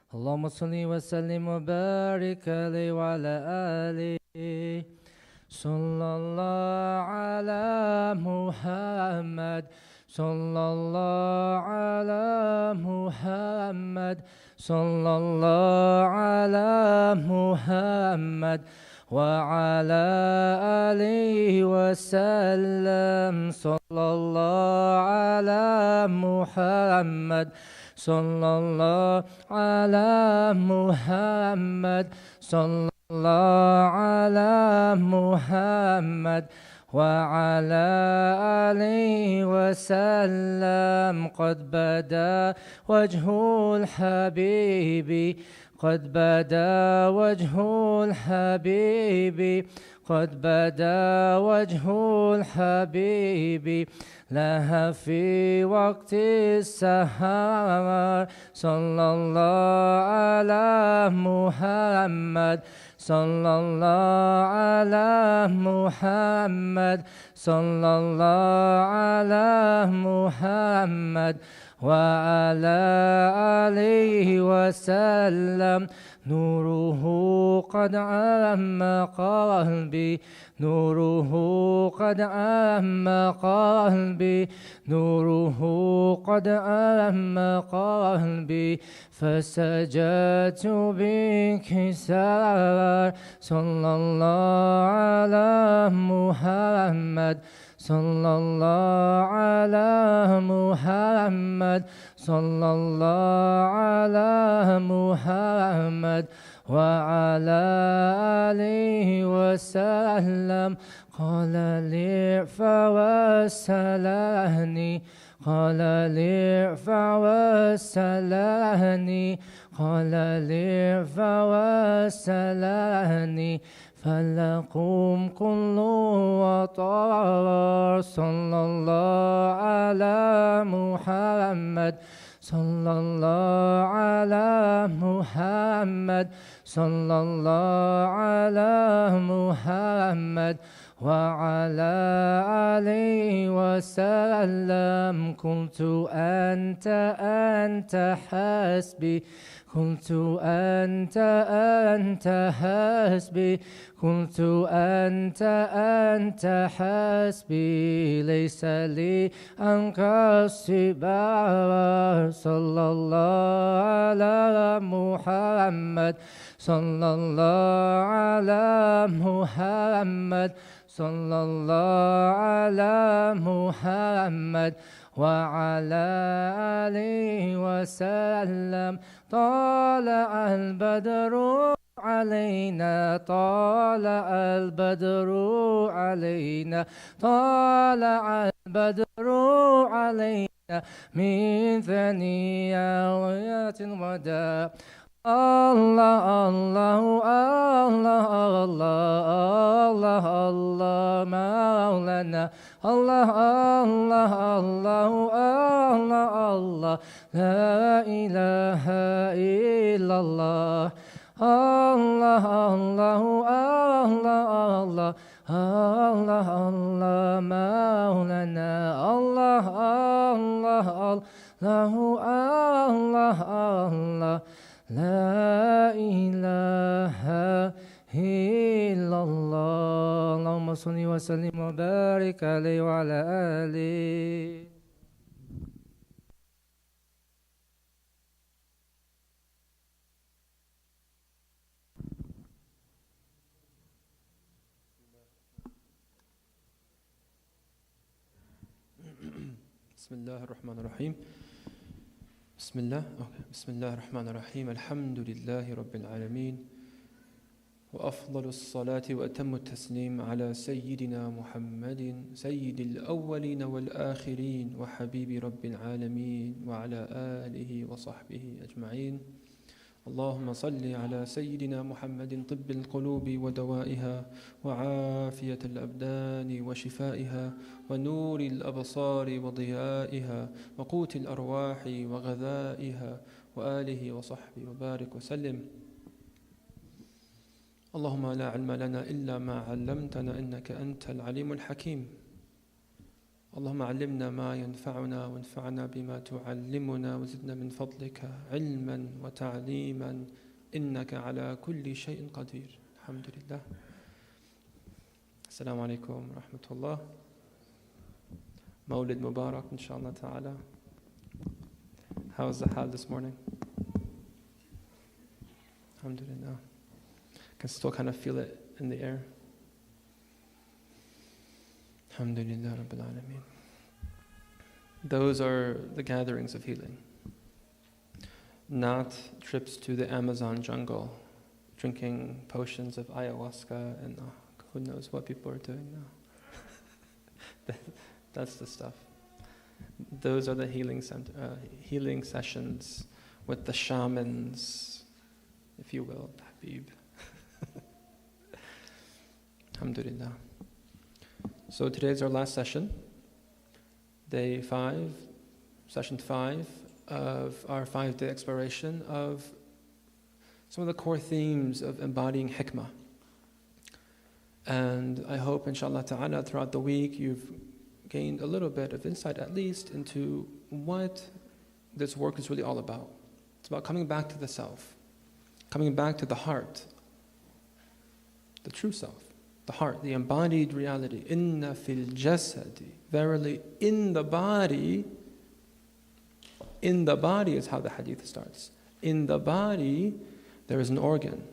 اللهم صل وسلم وبارك عليه وعلى آله. صلى الله على محمد، صلى الله على محمد، صلى الله على محمد وعلى آله وسلم. صلى الله على محمد، صلى الله على محمد، صلى الله على محمد وعلى آله وسلم. قد بدا وجه الحبيب، قد بدا وجه الحبيب، قد بدا وجه الحبيب لها في وقت السحر. صلى الله على محمد، صلى الله على محمد، صلى الله على محمد وعلى آله وسلم. نوره قد عم قلبي، نوره قد عم قلبي، نوره قد عم قلبي فسجدت بانكسار. صلى الله على محمد، صلى الله على محمد، صلى الله على محمد وعلى آله وسلم. قال لي فوسلهني، قال لي فوسلهني، قال لي فوسلهني فلقم كل وطار. صلى الله على محمد، صلى الله على محمد، صلى الله على محمد وعلى آله وسلم. قلت أنت أنت حسبي، قلت أنت أنت حسبي، قلت أنت أنت حسبي ليس لي عنك سوى. صلى الله على محمد، صلى الله على محمد، صلى الله على محمد وعلى آله وسلم. طالع البدر علينا، طالع البدر علينا، طالع البدر علينا من ثنيات الوداع. الله الله الله الله الله الله مولانا، الله الله الله الله الله لا إله إلا الله. الله الله الله الله الله الله مولانا، الله الله الله الله الله لا إله إلا الله. اللهم صل وسلم وبارك عليه وعلى آله. بسم الله الرحمن الرحيم. بسم الله الرحمن الرحيم. الحمد لله رب العالمين، وأفضل الصلاة وأتم التسليم على سيدنا محمد سيد الأولين والآخرين وحبيب رب العالمين وعلى آله وصحبه أجمعين. اللهم صل على سيدنا محمد طب القلوب ودوائها وعافية الأبدان وشفائها ونور الأبصار وضيائها وقوت الأرواح وغذائها وآله وصحبه وبارك وسلم. اللهم لا علم لنا إلا ما علمتنا إنك أنت العليم الحكيم. اللهم علمنا ما ينفعنا وانفعنا بما تعلمنا وزدنا من فضلك علما وتعليما إنك على كل شيء قدير. الحمد لله. Assalamu alaikum wa rahmatullah. Mawlid Mubarak, inshallah ta'ala. How is the hal this morning? Alhamdulillah. I can still kind of feel it in the air. Alhamdulillah Rabbil Alameen. Those are the gatherings of healing. Not trips to the Amazon jungle, drinking potions of ayahuasca and who knows what people are doing now. That's the stuff. Those are the healing sessions with the shamans, if you will, Habib. Alhamdulillah. So today is our last session, day 5, session 5 of our 5-day exploration of some of the core themes of embodying hikmah. And I hope, inshallah ta'ala, throughout the week you've gained a little bit of insight at least into what this work is really all about. It's about coming back to the self, coming back to the heart, the true self, the heart, the embodied reality. Inna fil jasadi, verily in the body is how the hadith starts. In the body there is an organ.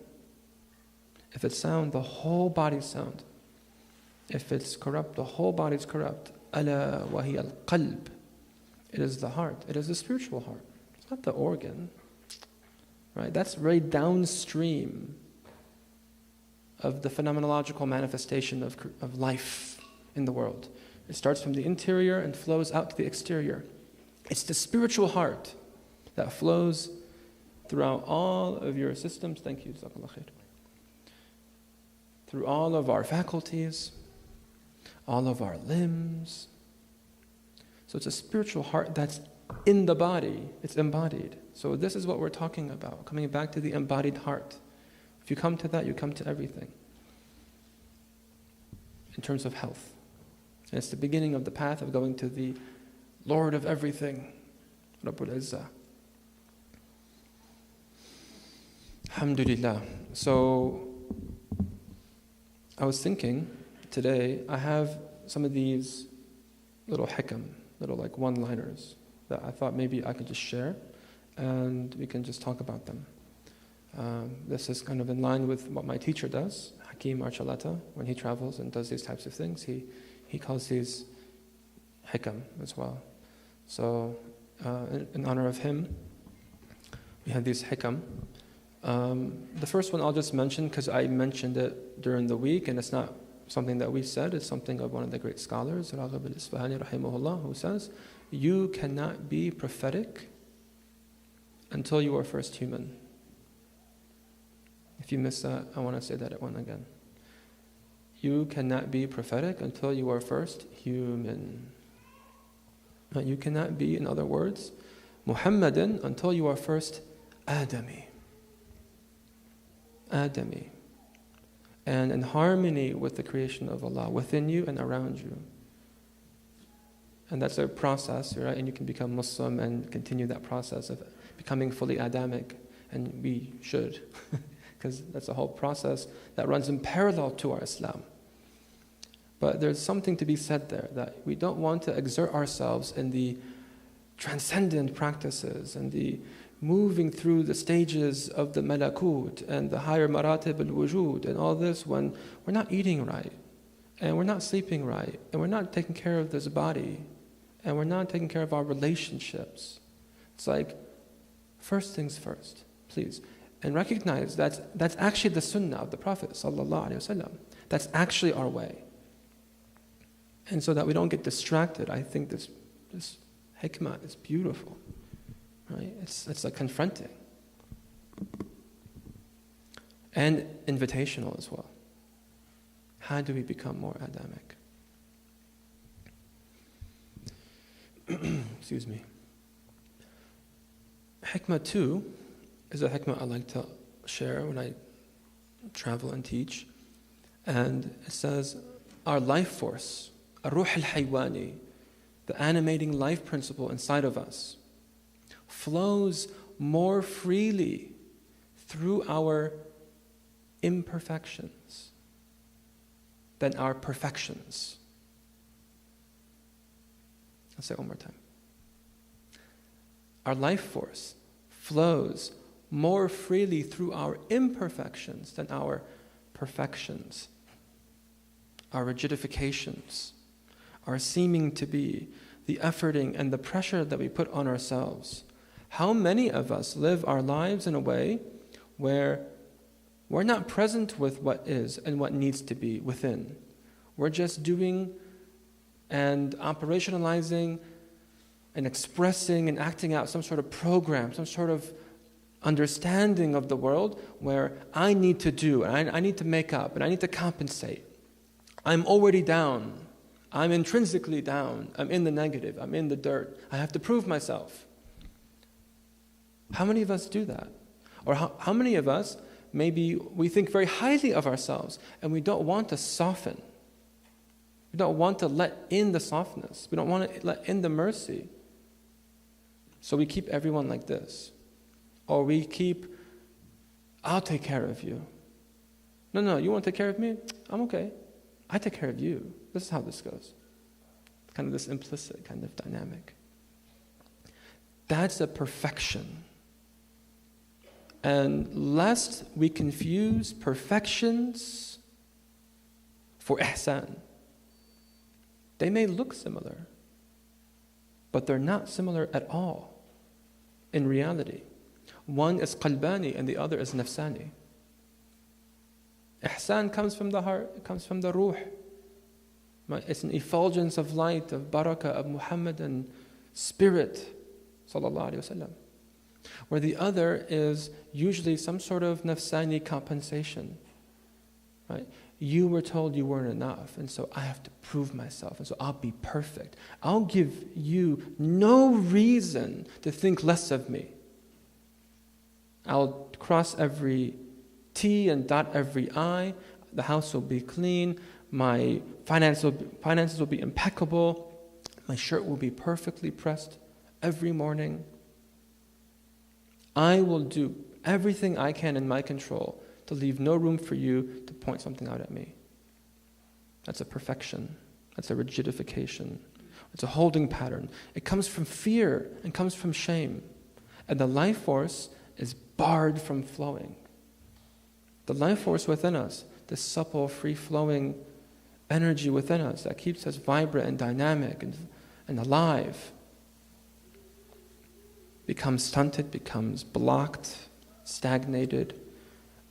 If it's sound, the whole body's sound. If it's corrupt, the whole body's corrupt. Ala wa hiya al-qalb. It is the heart. It is the spiritual heart. It's not the organ. Right? That's very downstream of the phenomenological manifestation of life in the world. It starts from the interior and flows out to the exterior. It's the spiritual heart that flows throughout all of your systems. Thank you, Jazakallah khair. Through all of our faculties, all of our limbs. So it's a spiritual heart that's in the body, it's embodied. So this is what we're talking about, coming back to the embodied heart. If you come to that, you come to everything in terms of health. And it's the beginning of the path of going to the Lord of everything, Rabbul Izzah. Alhamdulillah. So I was thinking today, I have some of these little hikam, little like one-liners that I thought maybe I could just share and we can just talk about them. This is kind of in line with what my teacher does, Hakim Archalata, when he travels and does these types of things. He calls these hikam as well. So in honor of him, we have these hikam. The first one I'll just mention because I mentioned it during the week and it's not something that we said, it's something of one of the great scholars, Raghib al-Isfahani rahimahullah, who says, you cannot be prophetic until you are first human. If you missed that, I want to say that one again. You cannot be prophetic until you are first human. You cannot be, in other words, Muhammadan until you are first Adami. Adami. And in harmony with the creation of Allah within you and around you. And that's a process, right? And you can become Muslim and continue that process of becoming fully Adamic. And we should, because that's a whole process that runs in parallel to our Islam. But there's something to be said there, that we don't want to exert ourselves in the transcendent practices and the moving through the stages of the malakut and the higher maratib al-wujud and all this when we're not eating right and we're not sleeping right and we're not taking care of this body and we're not taking care of our relationships. It's like, first things first, please. And recognize that's actually the sunnah of the Prophet ﷺ. That's actually our way. And so that we don't get distracted, I think this hikmah is beautiful. Right? It's like confronting. And invitational as well. How do we become more Adamic? Excuse me. Hikmah 2 is a hikmah I like to share when I travel and teach. And it says, our life force, الروح الحيواني, the animating life principle inside of us, flows more freely through our imperfections than our perfections. I'll say it one more time. Our life force flows more freely through our imperfections than our perfections, our rigidifications, our seeming to be, the efforting and the pressure that we put on ourselves. How many of us live our lives in a way where we're not present with what is and what needs to be within? We're just doing and operationalizing and expressing and acting out some sort of program, some sort of understanding of the world where I need to do, and I need to make up, and I need to compensate. I'm already down. I'm intrinsically down. I'm in the negative. I'm in the dirt. I have to prove myself. How many of us do that? Or how many of us, maybe we think very highly of ourselves and we don't want to soften. We don't want to let in the softness. We don't want to let in the mercy. So we keep everyone like this. Or we keep, I'll take care of you. No, you want to take care of me? I'm okay. I take care of you. This is how this goes. Kind of this implicit kind of dynamic. That's a perfection. And lest we confuse perfections for ihsan. They may look similar, but they're not similar at all in reality. One is qalbani and the other is nafsani. Ihsan comes from the heart, it comes from the ruh. It's an effulgence of light, of barakah, of Muhammadan spirit, sallallahu alayhi wasallam. Where the other is usually some sort of nafsani compensation. Right? You were told you weren't enough, and so I have to prove myself, and so I'll be perfect. I'll give you no reason to think less of me. I'll cross every T and dot every I. The house will be clean. My finances will be impeccable. My shirt will be perfectly pressed every morning. I will do everything I can in my control to leave no room for you to point something out at me. That's a perfection. That's a rigidification. It's a holding pattern. It comes from fear and comes from shame. And the life force is barred from flowing. The life force within us, this supple, free-flowing energy within us that keeps us vibrant and dynamic and alive, becomes stunted, becomes blocked, stagnated,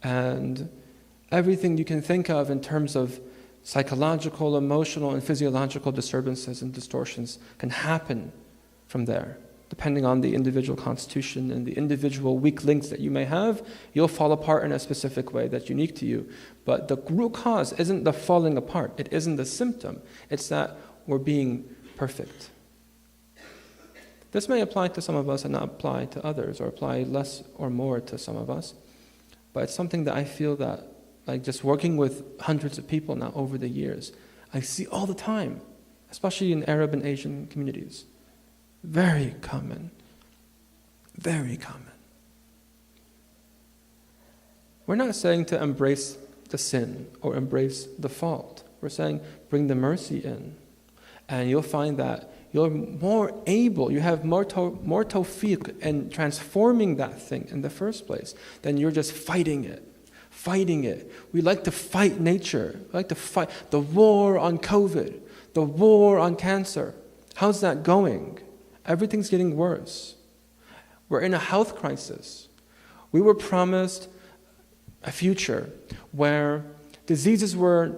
and everything you can think of in terms of psychological, emotional, and physiological disturbances and distortions can happen from there. Depending on the individual constitution and the individual weak links that you may have, you'll fall apart in a specific way that's unique to you. But the root cause isn't the falling apart. It isn't the symptom. It's that we're being perfect. This may apply to some of us and not apply to others, or apply less or more to some of us. But it's something that I feel that, like just working with hundreds of people now over the years, I see all the time, especially in Arab and Asian communities. Very common. Very common. We're not saying to embrace the sin or embrace the fault. We're saying bring the mercy in. And you'll find that you're more able, you have more tawfiq in transforming that thing in the first place than you're just fighting it. We like to fight nature. We like to fight the war on COVID, the war on cancer. How's that going? Everything's getting worse. We're in a health crisis. We were promised a future where diseases were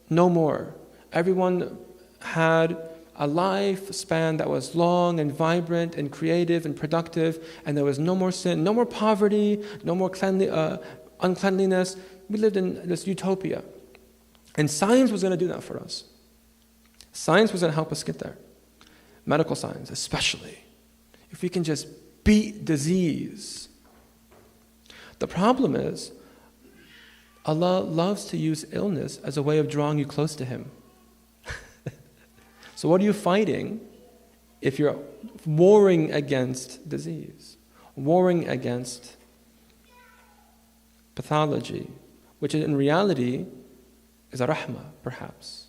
no more. Everyone had a lifespan that was long and vibrant and creative and productive, and there was no more sin, no more poverty, no more uncleanliness. We lived in this utopia. And science was going to do that for us. Science was going to help us get there. Medical science, especially. If we can just beat disease. The problem is, Allah loves to use illness as a way of drawing you close to Him. So what are you fighting if you're warring against disease, warring against pathology, which in reality is a rahmah, perhaps.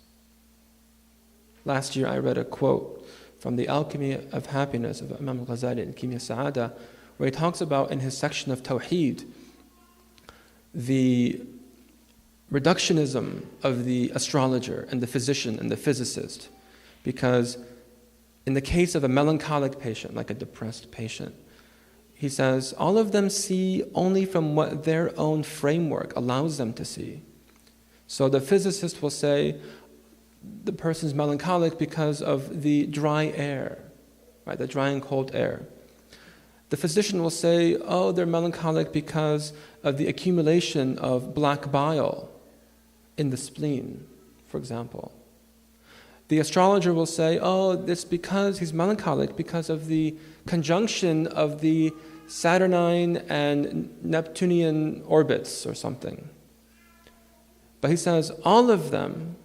Last year I read a quote from The Alchemy of Happiness of Imam Al-Ghazali in Kimya Sa'ada, where he talks about in his section of Tawheed the reductionism of the astrologer and the physician and the physicist. Because in the case of a melancholic patient, like a depressed patient, he says all of them see only from what their own framework allows them to see. So the physicist will say the person's melancholic because of the dry air, right? The dry and cold air. The physician will say, oh, they're melancholic because of the accumulation of black bile in the spleen, for example. The astrologer will say, oh, it's because he's melancholic because of the conjunction of the Saturnine and Neptunian orbits or something. But he says all of them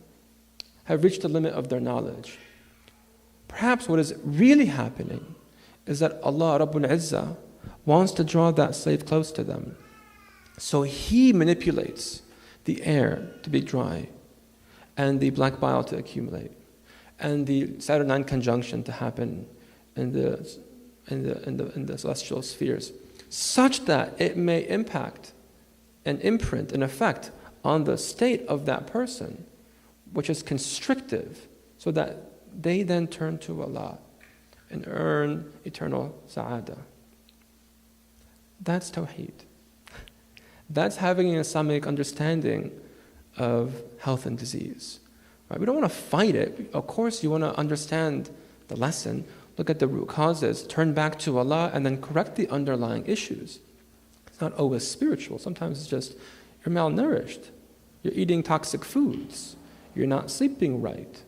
have reached the limit of their knowledge. Perhaps what is really happening is that Allah Rabbul Izzah wants to draw that slave close to them. So He manipulates the air to be dry and the black bile to accumulate and the Saturnine conjunction to happen in the celestial spheres, such that it may impact and imprint an effect on the state of that person, which is constrictive, so that they then turn to Allah and earn eternal sa'adah. That's tawheed. That's having an Islamic understanding of health and disease. Right? We don't want to fight it. Of course, you want to understand the lesson, look at the root causes, turn back to Allah, and then correct the underlying issues. It's not always spiritual. Sometimes it's just you're malnourished. You're eating toxic foods. You're not sleeping right.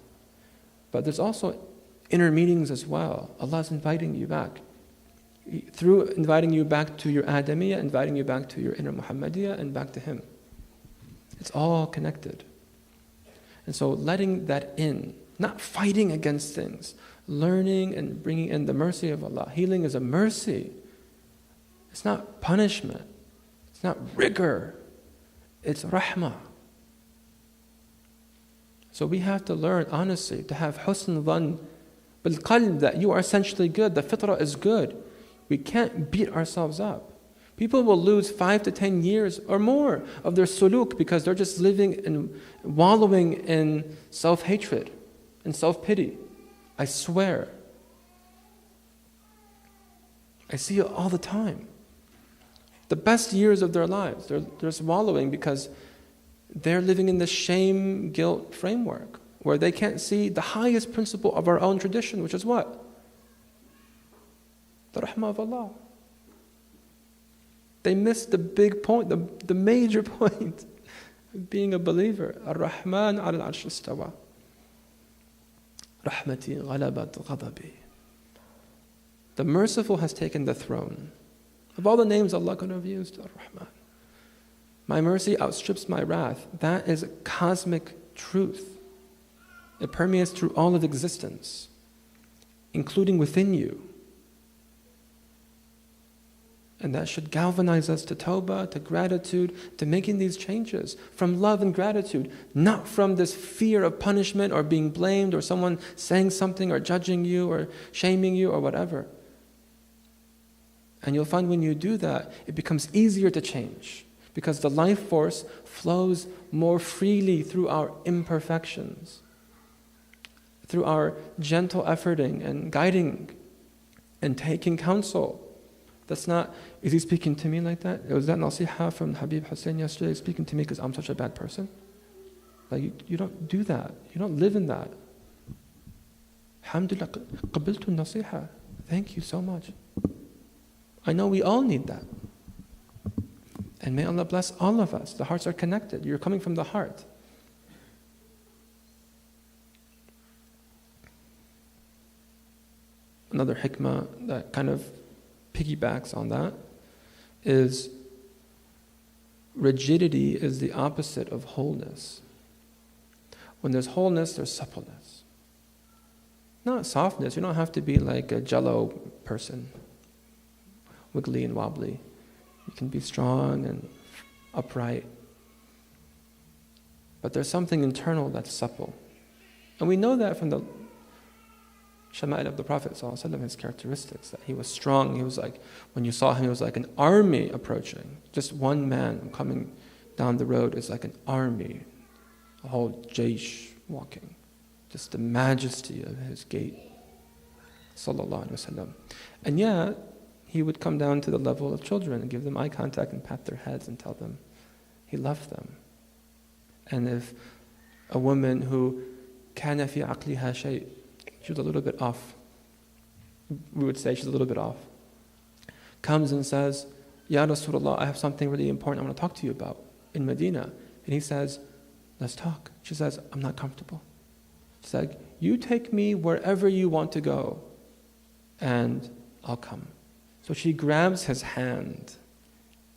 But there's also inner meanings as well. Allah's inviting you back. Through inviting you back to your Adamiyya, inviting you back to your inner Muhammadiyya, and back to Him. It's all connected. And so letting that in, not fighting against things, learning and bringing in the mercy of Allah. Healing is a mercy. It's not punishment. It's not rigor. It's rahmah. So we have to learn, honestly, to have husn dhann bil qalb, that you are essentially good. The fitrah is good. We can't beat ourselves up. People will lose 5 to 10 years or more of their suluk because they're just living and wallowing in self-hatred and self-pity. I swear. I see it all the time. The best years of their lives, they're just wallowing because they're living in the shame, guilt framework where they can't see the highest principle of our own tradition, which is what? The rahmah of Allah. They miss the big point, the major point of being a believer. Ar-Rahman al-Arsh istawa. Rahmati ghalabat ghadabi. The merciful has taken the throne. Of all the names Allah could have used, Ar-Rahman. My mercy outstrips my wrath. That is cosmic truth. It permeates through all of existence, including within you. And that should galvanize us to tawbah, to gratitude, to making these changes from love and gratitude, not from this fear of punishment or being blamed or someone saying something or judging you or shaming you or whatever. And you'll find when you do that, it becomes easier to change because the life force flows more freely through our imperfections, through our gentle efforting and guiding and taking counsel. That's not, is he speaking to me like that? Was that nasiha from Habib Hussein yesterday, speaking to me because I'm such a bad person? Like, you don't do that. You don't live in that. Alhamdulillah, qabiltu nasiha. Thank you so much. I know we all need that. And may Allah bless all of us. The hearts are connected. You're coming from the heart. Another hikmah that kind of piggybacks on that is rigidity is the opposite of wholeness. When there's wholeness, there's suppleness. Not softness. You don't have to be like a jello person, wiggly and wobbly. You can be strong and upright. But there's something internal that's supple. And we know that from the Shama'il of the Prophet ﷺ, his characteristics, that he was strong. He was like, when you saw him, he was like an army approaching. Just one man coming down the road is like an army, a whole jaysh walking. Just the majesty of his gait, sallallahu alaihi wasallam. And yet, he would come down to the level of children and give them eye contact and pat their heads and tell them he loved them. And if a woman who kana fi aqliha shay', she was a little bit off, we would say she's a little bit off, comes and says, Ya Rasulullah, I have something really important I want to talk to you about in Medina. And he says, let's talk. She says, I'm not comfortable. She's like, you take me wherever you want to go, and I'll come. So she grabs his hand,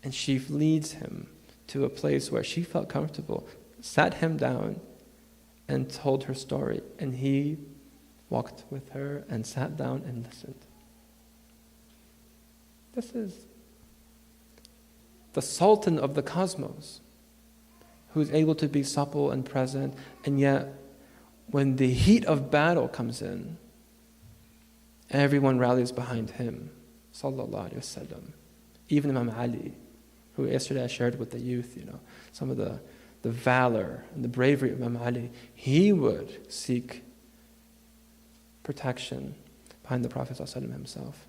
and she leads him to a place where she felt comfortable, sat him down, and told her story. And he walked with her and sat down and listened. This is the Sultan of the cosmos, who is able to be supple and present, and yet when the heat of battle comes in, everyone rallies behind him, sallallahu alaihi wasallam. Even Imam Ali, who yesterday I shared with the youth, some of the valor and the bravery of Imam Ali, he would seek protection behind the Prophet ﷺ himself.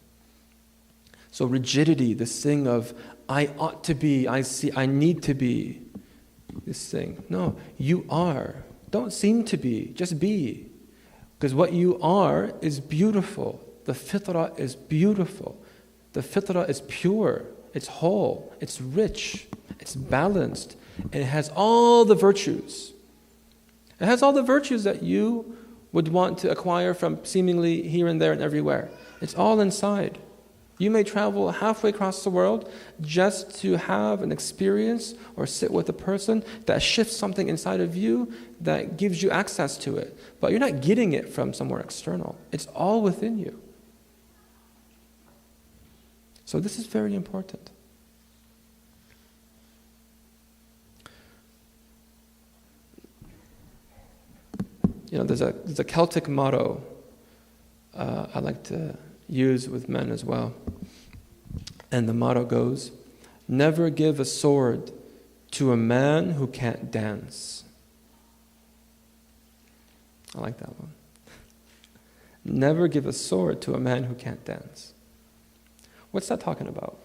So rigidity, this thing of I ought to be, I need to be, this thing. No, you are. Don't seem to be, just be. Because what you are is beautiful. The fitrah is beautiful. The fitrah is pure. It's whole. It's rich. It's balanced. And it has all the virtues. It has all the virtues that you would want to acquire from seemingly here and there and everywhere. It's all inside. You may travel halfway across the world just to have an experience or sit with a person that shifts something inside of you that gives you access to it. But you're not getting it from somewhere external. It's all within you. So this is very important. There's a Celtic motto I like to use with men as well. And the motto goes, never give a sword to a man who can't dance. I like that one. Never give a sword to a man who can't dance. What's that talking about?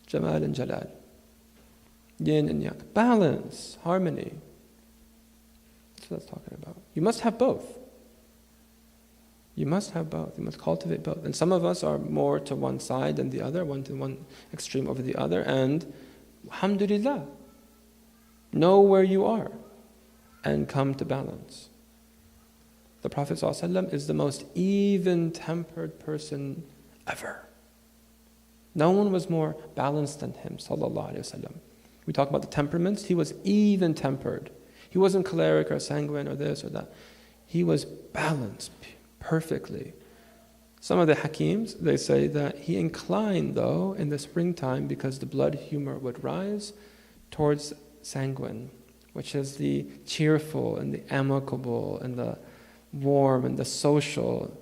Jamal and Jalal. Yin and yang. Balance, harmony. That's what that's talking about. You must have both. You must have both. You must cultivate both. And some of us are more to one side than the other, one extreme over the other. And alhamdulillah, know where you are and come to balance. The Prophet ﷺ is the most even-tempered person ever. No one was more balanced than him, sallallahu alaihi wasallam. We talk about the temperaments. He was even-tempered. He wasn't choleric or sanguine or this or that. He was balanced perfectly. Some of the Hakims, they say that he inclined, though, in the springtime because the blood humor would rise towards sanguine, which is the cheerful and the amicable and the warm and the social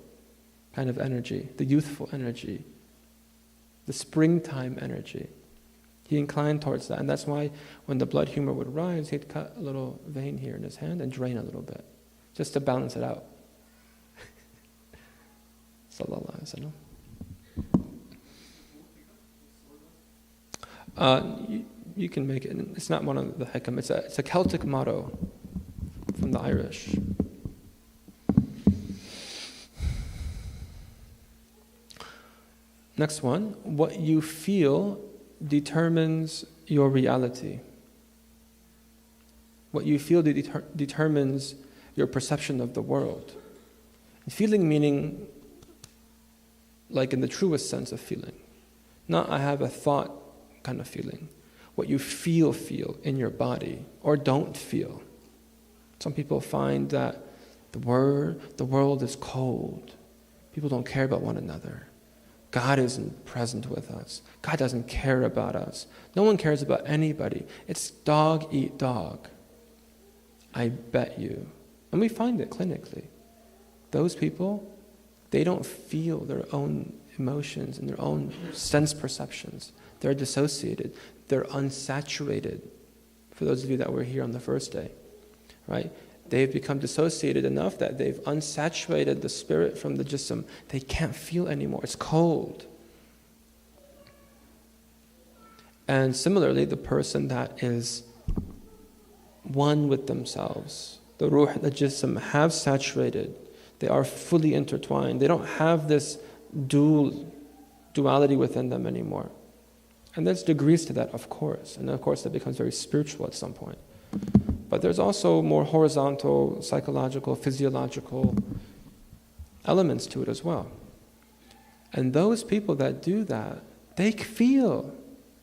kind of energy, the youthful energy, the springtime energy. He inclined towards that, and that's why when the blood humor would rise, he'd cut a little vein here in his hand and drain a little bit, just to balance it out. Sallallahu alaihi wasallam. You can make it. It's not one of the hikam. It's a Celtic motto from the Irish. Next one. What you feel determines your reality. What you feel determines your perception of the world. Feeling meaning like in the truest sense of feeling. Not I have a thought kind of feeling. What you feel in your body or don't feel. Some people find that The world is cold. People don't care about one another. God isn't present with us. God doesn't care about us. No one cares about anybody. It's dog eat dog. I bet you. And we find it clinically. Those people, they don't feel their own emotions and their own sense perceptions. They're dissociated. They're unsaturated. For those of you that were here on the first day, right? They've become dissociated enough that they've unsaturated the spirit from the jism. They can't feel anymore. It's cold. And similarly, the person that is one with themselves, the ruh and the jism have saturated. They are fully intertwined. They don't have this duality within them anymore. And there's degrees to that, of course. And of course, that becomes very spiritual at some point. But there's also more horizontal, psychological, physiological elements to it as well. And those people that do that, they feel.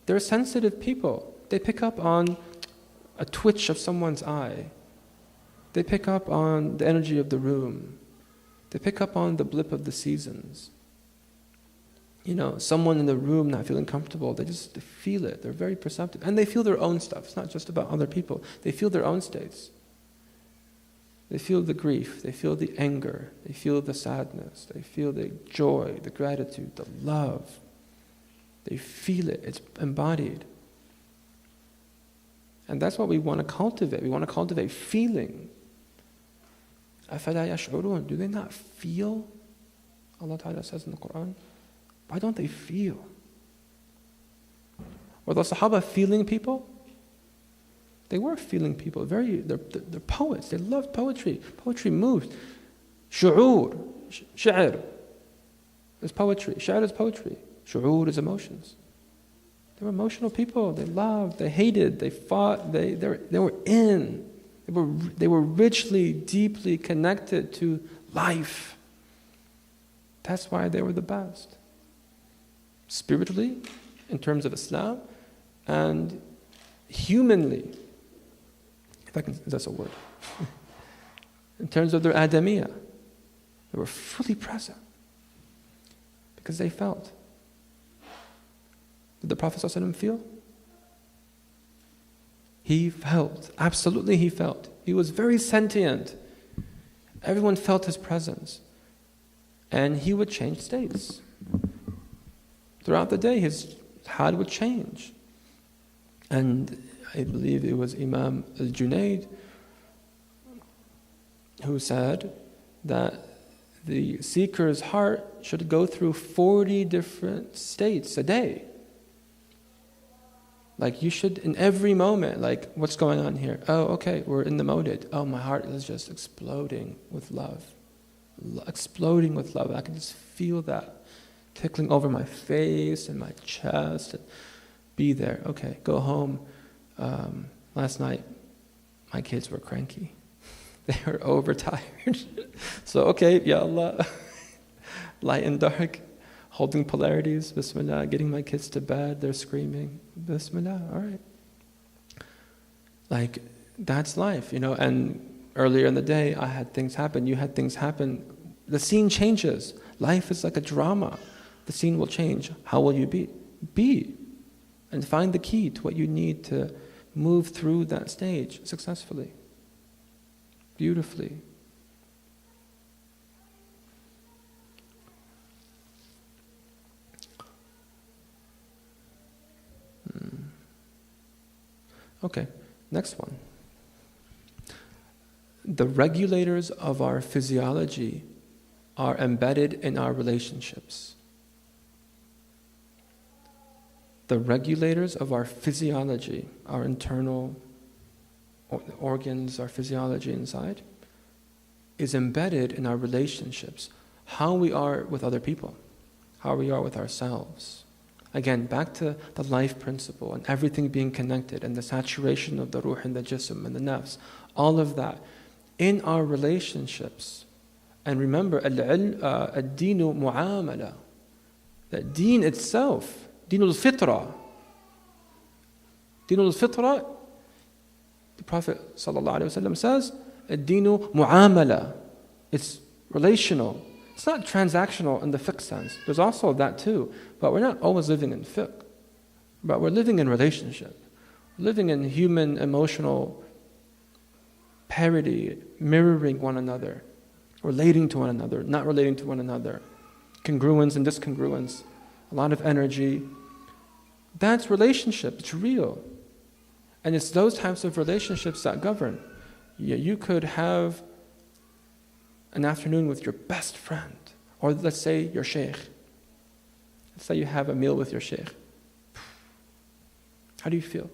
They're sensitive people. They pick up on a twitch of someone's eye. They pick up on the energy of the room. They pick up on the blip of the seasons. You know, someone in the room not feeling comfortable, they just feel it. They're very perceptive. And they feel their own stuff. It's not just about other people. They feel their own states. They feel the grief. They feel the anger. They feel the sadness. They feel the joy, the gratitude, the love. They feel it. It's embodied. And that's what we want to cultivate. We want to cultivate feeling. أَفَلَا يَشْعُرُونَ? Do they not feel? Allah Ta'ala says in the Quran. Why don't they feel? Were the Sahaba feeling people? They were feeling people. They're poets. They loved poetry. Poetry moves. Shu'ur, shi'r is poetry. Shi'r is poetry. Shu'ur is emotions. They were emotional people. They loved. They hated. They fought. They were in. They were richly, deeply connected to life. That's why they were the best. Spiritually, in terms of Islam, and humanly, if that's a word, in terms of their adamiyah, they were fully present because they felt. Did the Prophet ﷺ feel? He felt, absolutely he felt. He was very sentient. Everyone felt his presence. And he would change states. Throughout the day, his hal would change. And I believe it was Imam al-Junayd who said that the seeker's heart should go through 40 different states a day. Like you should, in every moment, like what's going on here? Oh, okay, we're in the modid. Oh, my heart is just exploding with love. Exploding with love. I can just feel that tickling over my face and my chest. And be there. Okay, go home. Last night, my kids were cranky. They were overtired. So, okay, ya Allah. Light and dark. Holding polarities, bismillah, getting my kids to bed, they're screaming, bismillah, all right. Like, that's life, you know, and earlier in the day, I had things happen, you had things happen. The scene changes. Life is like a drama. The scene will change. How will you be? Be. And find the key to what you need to move through that stage successfully, beautifully. Okay, next one. The regulators of our physiology are embedded in our relationships. The regulators of our physiology, our internal organs, our physiology inside, is embedded in our relationships. How we are with other people, how we are with ourselves. Again, back to the life principle and everything being connected and the saturation of the ruh and the jism and the nafs, all of that in our relationships. And remember, ad-deenu mu'amala. That deen itself, deen al-fitra. Deen al-fitra, the Prophet ﷺ says, ad-deenu mu'amala. It's relational. It's not transactional in the fiqh sense. There's also that too. But we're not always living in fiqh. But we're living in relationship. We're living in human emotional parity, mirroring one another, relating to one another, not relating to one another, congruence and discongruence, a lot of energy. That's relationship. It's real. And it's those types of relationships that govern. You could have an afternoon with your best friend, or let's say your sheikh. Let's say you have a meal with your sheikh. How do you feel?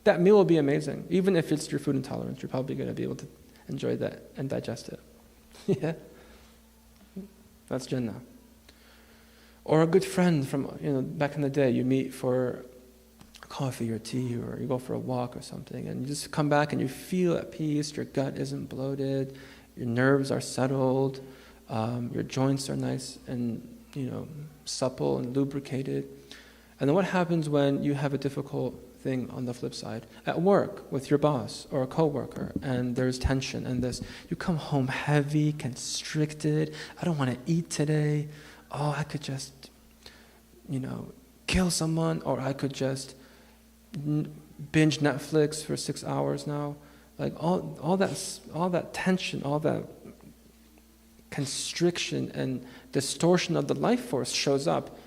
That meal will be amazing. Even if it's your food intolerance, you're probably going to be able to enjoy that and digest it. Yeah? That's Jannah. Or a good friend from, back in the day, you meet for coffee or tea, or you go for a walk or something, and you just come back and you feel at peace, your gut isn't bloated, your nerves are settled, your joints are nice and, supple and lubricated. And then what happens when you have a difficult thing on the flip side? At work with your boss or a coworker, and there's tension and this. You come home heavy, constricted. I don't want to eat today. Oh, I could just, kill someone, or I could just binge Netflix for 6 hours now. Like all that tension, all that constriction and distortion of the life force shows up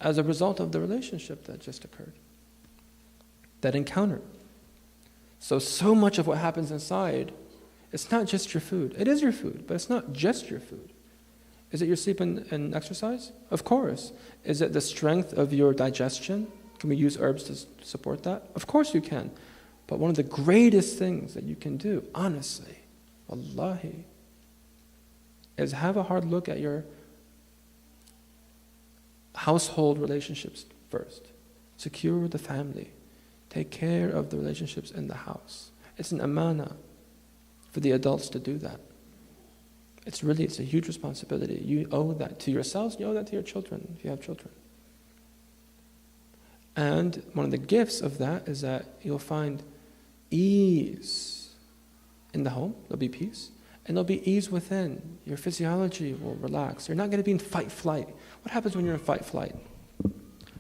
as a result of the relationship that just occurred, that encounter. So much of what happens inside, it's not just your food. It is your food, but it's not just your food. Is it your sleep and exercise? Of course. Is it the strength of your digestion? Can we use herbs to support that? Of course you can. But one of the greatest things that you can do, honestly, wallahi, is have a hard look at your household relationships first. Secure the family. Take care of the relationships in the house. It's an amana for the adults to do that. It's a huge responsibility. You owe that to yourselves, you owe that to your children, if you have children. And one of the gifts of that is that you'll find ease in the home. There'll be peace. And there'll be ease within. Your physiology will relax. You're not going to be in fight-flight. What happens when you're in fight-flight?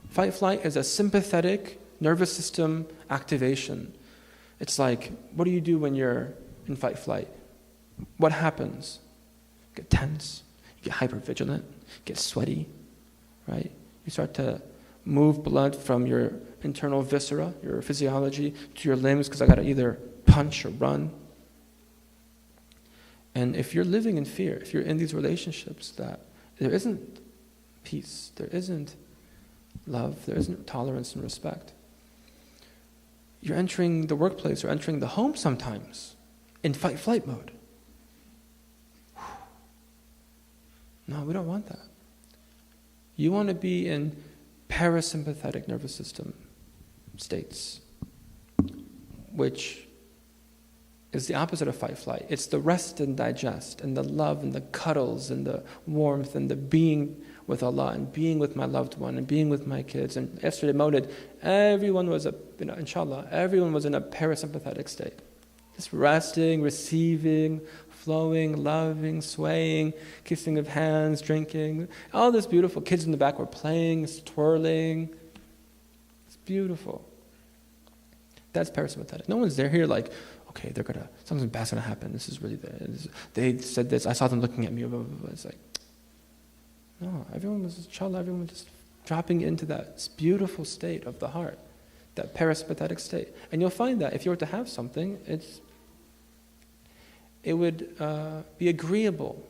Fight-flight is a sympathetic nervous system activation. It's like, what do you do when you're in fight-flight? What happens? You get tense. You get hypervigilant. You get sweaty. Right? You start to move blood from your internal viscera, your physiology, to your limbs, because I got to either punch or run. And if you're living in fear, if you're in these relationships that there isn't peace, there isn't love, there isn't tolerance and respect, you're entering the workplace or entering the home sometimes in fight-flight mode. No, we don't want that. You want to be in parasympathetic nervous system states, which is the opposite of fight-flight. It's the rest and digest, and the love, and the cuddles, and the warmth, and the being with Allah, and being with my loved one, and being with my kids. And yesterday, Maulid, everyone was, inshallah, everyone was in a parasympathetic state. Just resting, receiving, flowing, loving, swaying, kissing of hands, drinking. All this beautiful. Kids in the back were playing, twirling. It's beautiful. That's parasympathetic. No one's there here like, okay, something bad's gonna happen. This is really they said this. I saw them looking at me. Blah, blah, blah. It's like, no. Everyone was just dropping into that beautiful state of the heart, that parasympathetic state. And you'll find that if you were to have something, it would be agreeable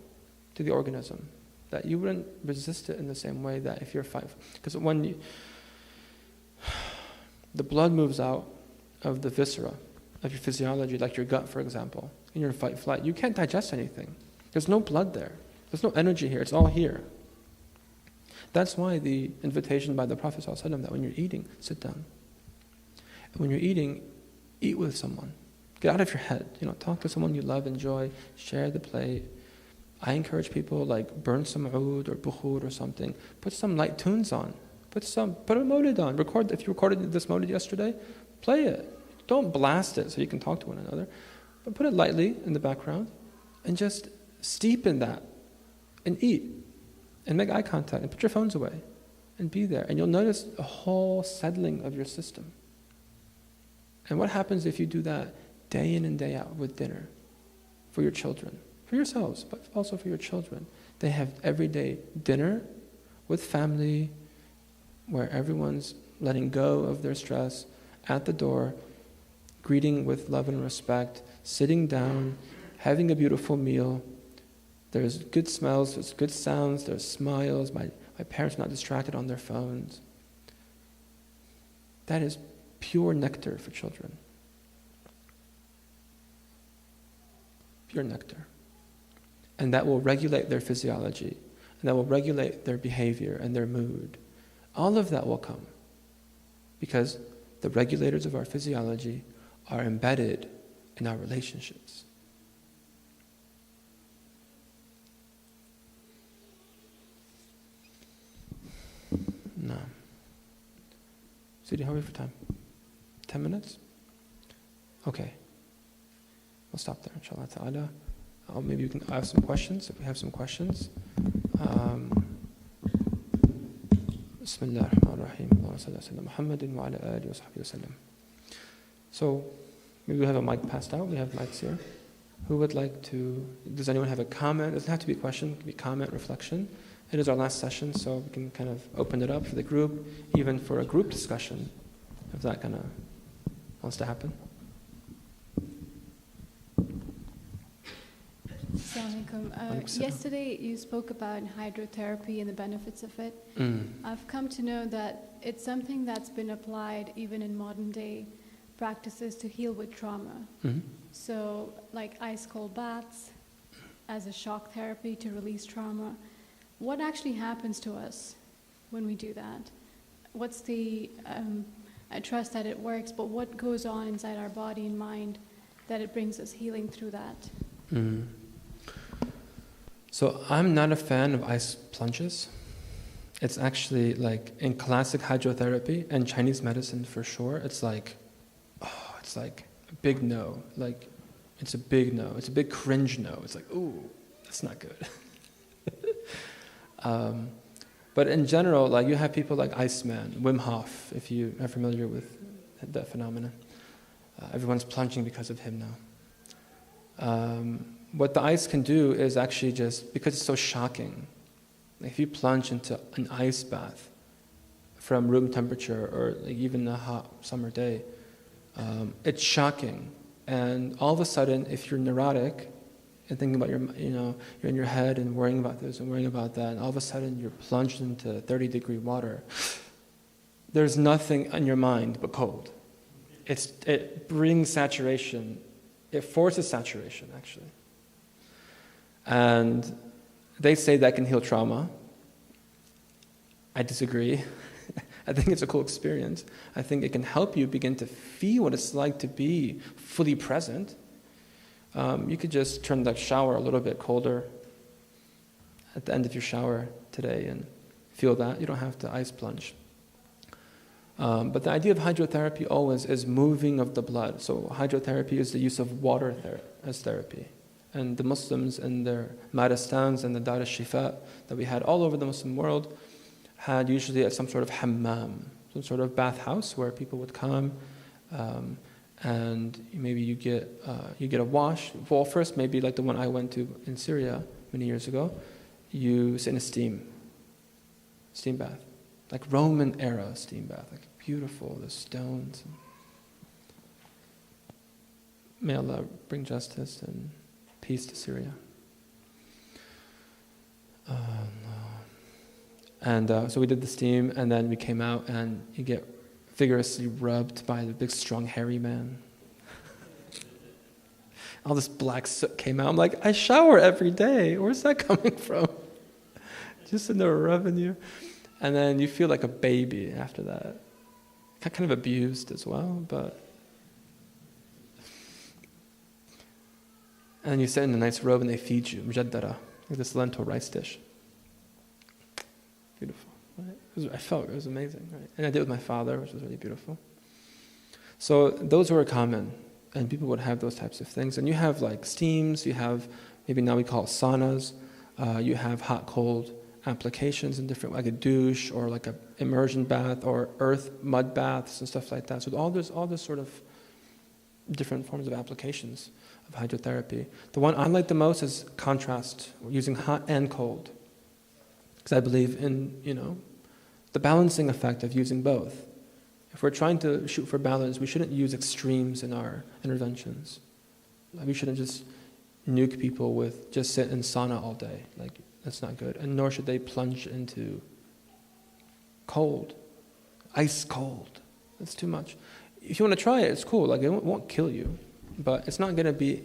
to the organism, that you wouldn't resist it in the same way that if you're because when the blood moves out of the viscera, of your physiology, like your gut, for example, in your fight-flight, you can't digest anything. There's no blood there. There's no energy here. It's all here. That's why the invitation by the Prophet ﷺ that when you're eating, sit down. And when you're eating, eat with someone. Get out of your head. Talk to someone you love, enjoy, share the plate. I encourage people, like, burn some oud or bukhur or something. Put some light tunes on. Put a maulid on. If you recorded this maulid yesterday, play it. Don't blast it so you can talk to one another. But put it lightly in the background and just steep in that and eat and make eye contact and put your phones away and be there. And you'll notice a whole settling of your system. And what happens if you do that day in and day out with dinner for your children, for yourselves, but also for your children? They have everyday dinner with family where everyone's letting go of their stress at the door, greeting with love and respect, sitting down, having a beautiful meal. There's good smells, there's good sounds, there's smiles. My parents are not distracted on their phones. That is pure nectar for children. Pure nectar. And that will regulate their physiology, and that will regulate their behavior and their mood. All of that will come because the regulators of our physiology are embedded in our relationships. No. Sidi, how are we for time? 10 minutes? Okay. We'll stop there, inshallah ta'ala. Maybe we can ask some questions, if we have some questions. Bismillah ar-Rahman ar-Rahim. Allahumma salli ala Muhammadin wa ala alihi wa sahbihi wa sallam. So, maybe we have a mic passed out. We have mics here. Who would like to, does anyone have a comment? It doesn't have to be a question, it can be comment, reflection. It is our last session, so we can kind of open it up for the group, even for a group discussion, if that kind of wants to happen. Yesterday you spoke about hydrotherapy and the benefits of it. I've come to know that it's something that's been applied even in modern day practices to heal with trauma. So like ice cold baths as a shock therapy to release trauma. What actually happens to us when we do that? What's the, I trust that it works, but what goes on inside our body and mind that it brings us healing through that? So I'm not a fan of ice plunges. It's actually like in classic hydrotherapy and Chinese medicine for sure, it's like a big no. Like, it's a big no. It's a big cringe no. It's like, ooh, that's not good. But in general, like you have people like Iceman, Wim Hof, if you are familiar with that phenomenon. Everyone's plunging because of him now. What the ice can do is actually just, because it's so shocking, if you plunge into an ice bath from room temperature or like even a hot summer day, it's shocking. And all of a sudden, if you're neurotic and thinking about you're in your head and worrying about this and worrying about that, and all of a sudden you're plunged into 30-degree water, there's nothing in your mind but cold. It brings saturation. It forces saturation, actually. And they say that can heal trauma. I disagree. I think it's a cool experience. I think it can help you begin to feel what it's like to be fully present. You could just turn the shower a little bit colder at the end of your shower today and feel that. You don't have to ice plunge. But the idea of hydrotherapy always is moving of the blood. So hydrotherapy is the use of water as therapy. And the Muslims in their marastans and the Dar al-Shifa that we had all over the Muslim world had usually some sort of hammam, some sort of bathhouse where people would come and maybe you get a wash. Well, first maybe like the one I went to in Syria many years ago, you sit in a steam bath, like Roman era steam bath, like beautiful, the stones. May Allah bring justice and peace to Syria. So we did the steam, and then we came out, and you get vigorously rubbed by the big, strong, hairy man. All this black soot came out. I'm like, I shower every day. Where's that coming from? Just in there rubbing you. And then you feel like a baby after that. Kind of abused as well, but... And you sit in a nice robe and they feed you, mujaddara, like this lentil rice dish. Beautiful, right? I felt it was amazing, right? And I did it with my father, which was really beautiful. So those were common, and people would have those types of things. And you have like steams, you have maybe now we call it saunas. You have hot-cold applications in different, like a douche or like a immersion bath or earth mud baths and stuff like that. So all this sort of different forms of applications of hydrotherapy. The one I like the most is contrast, using hot and cold, because I believe in, the balancing effect of using both. If we're trying to shoot for balance, we shouldn't use extremes in our interventions. We shouldn't just nuke people with just sit in sauna all day. Like, that's not good. And nor should they plunge into cold, ice cold. That's too much. If you want to try it, it's cool. Like, it won't kill you, but it's not going to be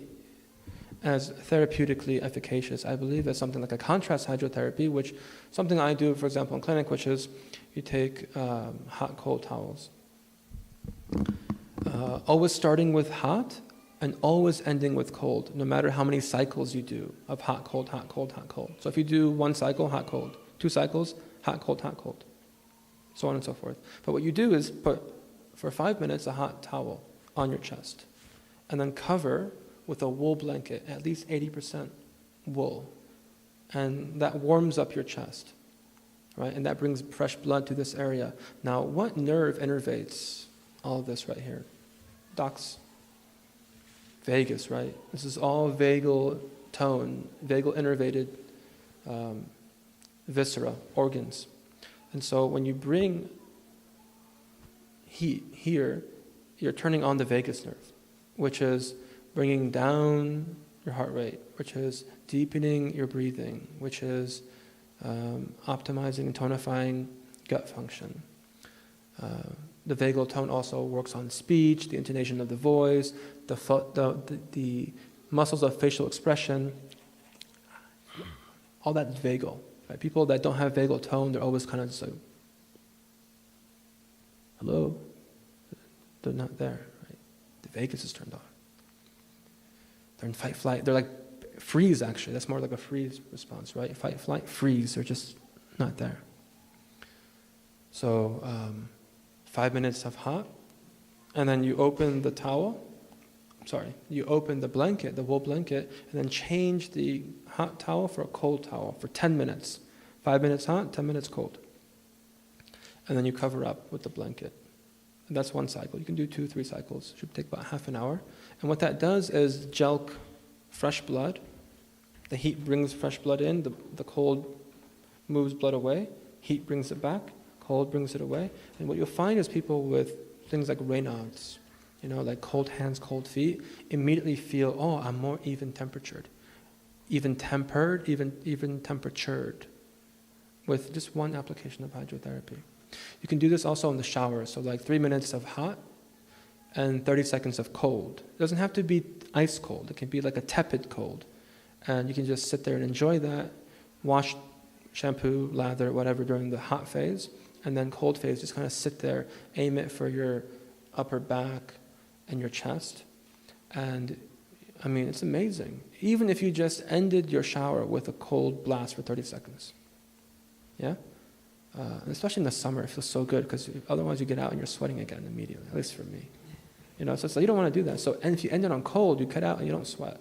as therapeutically efficacious, I believe, as something like a contrast hydrotherapy, which something I do, for example, in clinic, which is you take hot, cold towels. Always starting with hot and always ending with cold, no matter how many cycles you do of hot, cold, hot, cold, hot, cold. So if you do one cycle, hot, cold, 2 cycles, hot, cold, so on and so forth. But what you do is put, for 5 minutes, a hot towel on your chest, and then cover with a wool blanket, at least 80% wool. And that warms up your chest, right? And that brings fresh blood to this area. Now, what nerve innervates all of this right here? Docs. Vagus, right? This is all vagal tone, vagal innervated viscera, organs. And so when you bring heat here, you're turning on the vagus nerve, which is bringing down your heart rate, which is deepening your breathing, which is optimizing and tonifying gut function. The vagal tone also works on speech, the intonation of the voice, the muscles of facial expression. All that's vagal. Right? People that don't have vagal tone, they're always kind of just like, hello? They're not there. Right? The vagus is turned on. They're in fight, flight. They're like freeze, actually. That's more like a freeze response, right? Fight, flight, freeze. They're just not there. So 5 minutes of hot, and then you open the towel. You open the blanket, the wool blanket, and then change the hot towel for a cold towel for 10 minutes. 5 minutes hot, 10 minutes cold. And then you cover up with the blanket. And that's one cycle. You can do 2-3 cycles. It should take about half an hour. And what that does is gel fresh blood. The heat brings fresh blood in. The cold moves blood away. Heat brings it back. Cold brings it away. And what you'll find is people with things like Raynaud's, like cold hands, cold feet, immediately feel, oh, I'm more even temperatured. Even temperatured with just one application of hydrotherapy. You can do this also in the shower. So like 3 minutes of hot and 30 seconds of cold. It doesn't have to be ice cold. It can be like a tepid cold. And you can just sit there and enjoy that. Wash, shampoo, lather, whatever during the hot phase. And then cold phase, just kind of sit there, aim it for your upper back and your chest. And I mean, it's amazing. Even if you just ended your shower with a cold blast for 30 seconds. Yeah? Especially in the summer, it feels so good because otherwise you get out and you're sweating again immediately, at least for me. So it's like you don't want to do that. So, and if you end it on cold, you cut out and you don't sweat.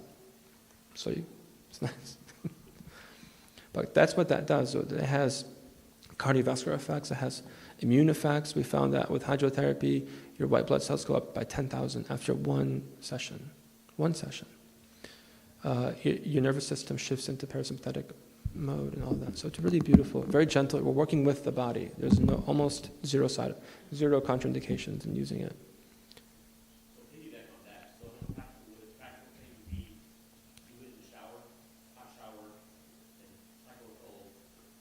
So it's nice. But that's what that does. So it has cardiovascular effects, it has immune effects. We found that with hydrotherapy, your white blood cells go up by 10,000 after one session. Your nervous system shifts into parasympathetic mode and all that. So it's really beautiful, very gentle. We're working with the body. There's almost zero contraindications in using it. So piggyback on that. So the practical thing would be you in the shower, hot shower, and cycle cold.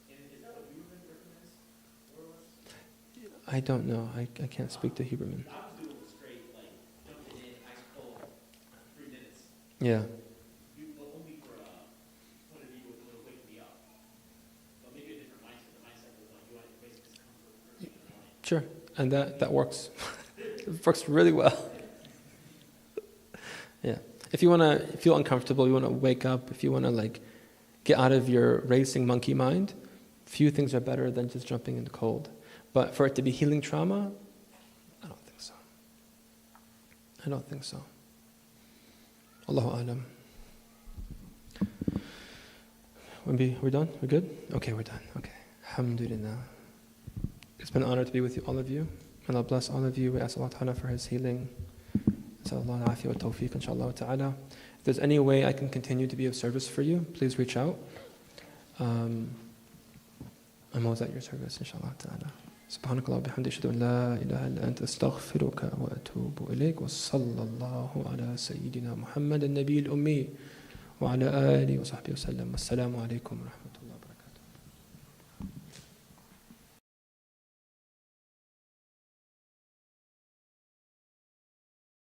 Is that what Huberman recommends, more or less? I don't know. I can't speak to Huberman. I was doing it straight, like jumping in, ice cold, 3 minutes. Yeah. Only for point of view would wake me up. But maybe a different mindset. The mindset was like you want to basically discomfort first thing in the morning. Sure. And that works. It works really well. Yeah. If you want to feel uncomfortable, you want to wake up, if you want to get out of your racing monkey mind, few things are better than just jumping in the cold. But for it to be healing trauma, I don't think so. Allahu Alam. We're done? We're good? Okay, we're done. Okay. Alhamdulillah. It's been an honor to be with you, all of you. And Allah bless all of you. We ask Allah Ta'ala for His healing. Sallallahu alayhi wa tawfiq, inshallah ta'ala. If there's any way I can continue to be of service for you, please reach out. I'm always at your service, inshallah ta'ala. سبحانك اللهم وبحمدك أشهد أن لا إله إلا أنت أستغفرك وأتوب إليك وصلى الله على سيدنا محمد النبي الأمي وعلى آله وصحبه وسلم. السلام عليكم ورحمة الله.